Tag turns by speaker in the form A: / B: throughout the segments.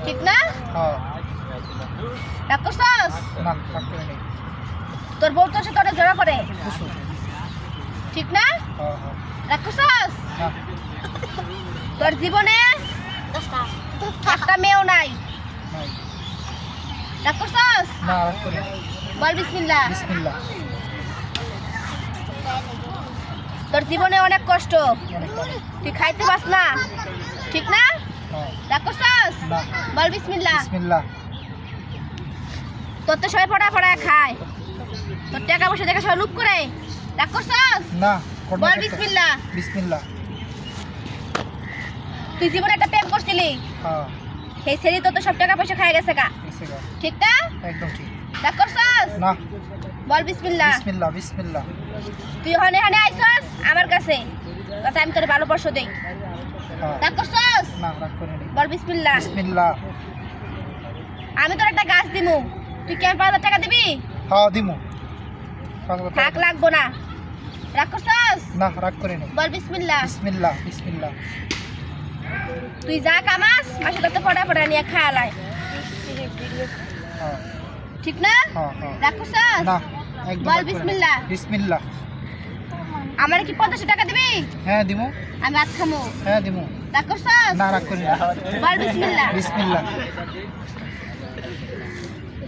A: ঠিক না?
B: হ্যাঁ।
A: রাগ করছস?
B: না, রাগ করি নাই।
A: তোর বউ তোর সাথে অনেক ঝগড়া করে,
B: খুশু।
A: ঠিক না?
B: হ্যাঁ, হ্যাঁ।
A: রাগ করছস?
B: না,
A: তোর জীবনে একটা মেয়েও নাই,
B: নাই।
A: রাগ করছস?
B: না, রাগ করি নাই।
A: বল বিসমিল্লাহ।
B: বিসমিল্লাহ।
A: তোর জীবনে অনেক কষ্ট,
B: অনেক অনেক।
A: তুই খাইতে পাস না, ঠিক না?
B: হ্যাঁ।
A: রাগ করছস?
B: না।
A: বল বিসমিল্লাহ।
B: বিসমিল্লাহ।
A: তোর তো সবাই ফটা ফটা খায়, তোর টাকা পয়সা দেখে সবাই লুপ করে, রাগ করছস?
B: না, করবো
A: বল
B: না।
A: বিসমিল্লাহ।
B: বিসমিল্লাহ।
A: তুই জীবনে একটা প্রেম করছিলি,
B: হ্যাঁ,
A: সেই ছেলে তো সব টাকা পয়সা খাই গেছে গা,
B: গেছে গা।
A: ঠিক না?
B: একদম ঠিক।
A: রাগ করছস?
B: না।
A: বল বিসমিল্লাহ।
B: বিসমিল্লাহ। বিসমিল্লাহ।
A: তুই হনে হনে আইছস আমার কাছে, কথা আমি তোর ভালো পরশ দেই,
B: হ্যাঁ।
A: রাগ করছস?
B: না, রাগ করি নাই।
A: বল বিসমিল্লাহ।
B: বিসমিল্লাহ।
A: আমি তোর একটা গাছ দিমু, তুই কেমন 5,000 টাকা দিবি?
B: হ্যাঁ, দিমু। 5,000 টাকা।
A: থাক, লাগবো না। রাগ করছস?
B: না, রাগ করি নাই।
A: বল বিসমিল্লাহ।
B: বিসমিল্লাহ। বিসমিল্লাহ।
A: তুই যা কামাস মাসে কত ফটা ফটা নিয়ে খাওয়ালাই,
B: হ্যাঁ,
A: ঠিক না?
B: হ্যাঁ, হ্যাঁ।
A: রাগ করছস?
B: না, একদম
A: বল
B: রাগ করি নাই।
A: বিসমিল্লাহ।
B: বিসমিল্লাহ।
A: আমার কি 500 টাকা দিবি?
B: হ্যাঁ, দিমু।
A: আমি ভাত খামু,
B: হ্যাঁ, দিমু।
A: রাগ করছস?
B: না, রাগ করি নাই।
A: বল বিসমিল্লাহ।
B: বিসমিল্লাহ।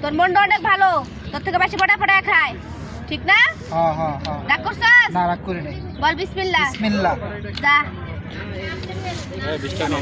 A: তোর মনটা অনেক ভালো, তোর থেকে বেশি ফটা ফটা খায়, ঠিক না?
B: হ্যাঁ, হ্যাঁ, হ্যাঁ।
A: রাগ করছস?
B: না, রাগ করি নাই।
A: বল বিসমিল্লাহ।
B: বিসমিল্লাহ।
A: যা।